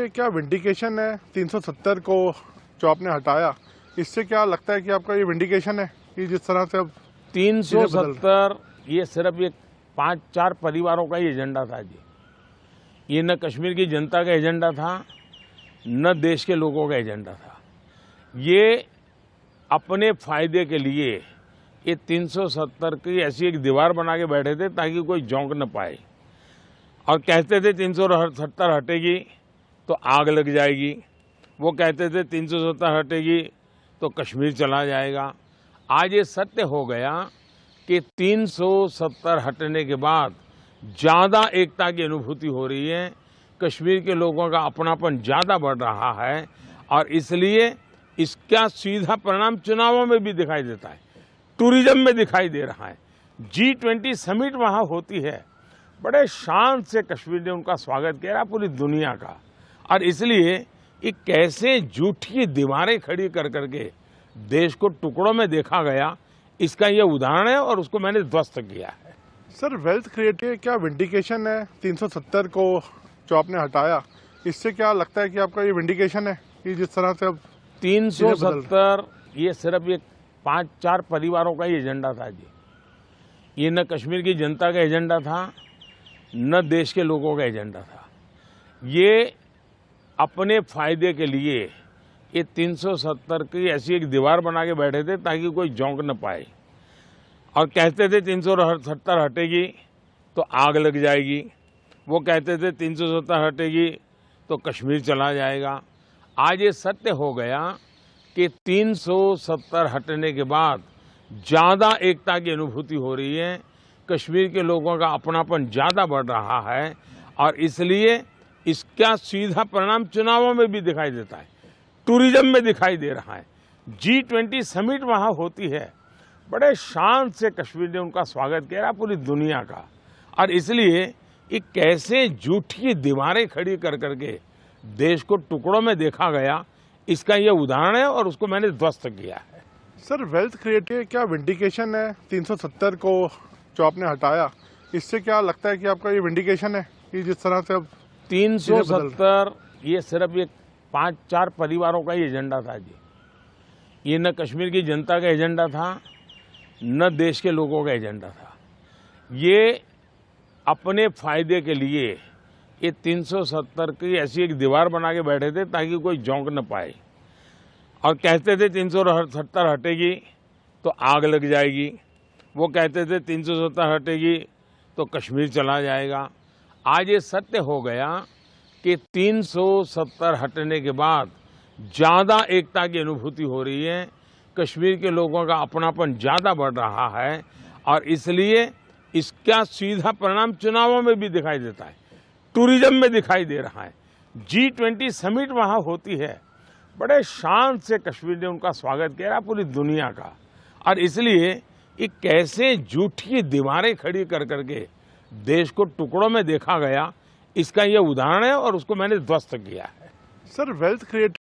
ये क्या विंडिकेशन है 370 को जो आपने हटाया, इससे क्या लगता है कि आपका ये विंडिकेशन है कि जिस तरह से अब 370 ये सिर्फ एक 5-4 परिवारों का ही एजेंडा था जी। ये न कश्मीर की जनता का एजेंडा था, न देश के लोगों का एजेंडा था। ये अपने फायदे के लिए ये 370 की ऐसी एक दीवार बना के बैठे थे ताकि कोई झोंक न पाए, और कहते थे 370 हटेगी तो आग लग जाएगी। वो कहते थे 370 हटेगी तो कश्मीर चला जाएगा। आज ये सत्य हो गया कि 370 हटने के बाद ज़्यादा एकता की अनुभूति हो रही है, कश्मीर के लोगों का अपनापन ज़्यादा बढ़ रहा है, और इसलिए इसका सीधा परिणाम चुनावों में भी दिखाई देता है, टूरिज्म में दिखाई दे रहा है। G20 समिट वहाँ होती है, बड़े शान से कश्मीर ने उनका स्वागत किया पूरी दुनिया का, और इसलिए ये कैसे झूठी दीवारें खड़ी कर करके देश को टुकड़ों में देखा गया, इसका ये उदाहरण है, और उसको मैंने ध्वस्त किया है। सर वेल्थ क्रिएटिव क्या विंडिकेशन है 370 को जो आपने हटाया, इससे क्या लगता है कि आपका ये विंडिकेशन है कि जिस तरह से अब 370 ये सिर्फ एक 5-4 परिवारों का ही एजेंडा था जी। ये न कश्मीर की जनता का एजेंडा था, न देश के लोगों का एजेंडा था। ये अपने फायदे के लिए ये 370 की ऐसी एक दीवार बना के बैठे थे ताकि कोई झोंक न पाए, और कहते थे 370 हटेगी तो आग लग जाएगी। वो कहते थे 370 हटेगी तो कश्मीर चला जाएगा। आज ये सत्य हो गया कि 370 हटने के बाद ज़्यादा एकता की अनुभूति हो रही है, कश्मीर के लोगों का अपनापन ज़्यादा बढ़ रहा है, और इसलिए इसका सीधा परिणाम चुनावों में भी दिखाई देता है, टूरिज्म में दिखाई दे रहा है। G20 समिट वहाँ होती है, बड़े शान से कश्मीर ने उनका स्वागत किया पूरी दुनिया का, और इसलिए ये कैसे झूठी दीवारें खड़ी कर करके देश को टुकड़ों में देखा गया, इसका ये उदाहरण है, और उसको मैंने ध्वस्त किया है। सर वेल्थ क्रिएटिव क्या विंडिकेशन है 370 को जो आपने हटाया, इससे क्या लगता है कि आपका ये विंडिकेशन है कि जिस तरह से अब 370 ये सिर्फ एक 5-4 परिवारों का ही एजेंडा था जी। ये न कश्मीर की जनता का एजेंडा था, न देश के लोगों का एजेंडा था। ये अपने फायदे के लिए ये 370 की ऐसी एक दीवार बना के बैठे थे ताकि कोई झोंक न पाए, और कहते थे 370 हटेगी तो आग लग जाएगी। वो कहते थे 370 हटेगी तो कश्मीर चला जाएगा। आज ये सत्य हो गया कि 370 हटने के बाद ज़्यादा एकता की अनुभूति हो रही है, कश्मीर के लोगों का अपनापन ज़्यादा बढ़ रहा है, और इसलिए इसका सीधा परिणाम चुनावों में भी दिखाई देता है, टूरिज्म में दिखाई दे रहा है। G20 समिट वहाँ होती है, बड़े शान से कश्मीर ने उनका स्वागत किया पूरी दुनिया का, और इसलिए ये कैसे झूठी दीवारें खड़ी कर करके देश को टुकड़ों में देखा गया, इसका ये उदाहरण है, और उसको मैंने ध्वस्त किया है। Sir wealth creative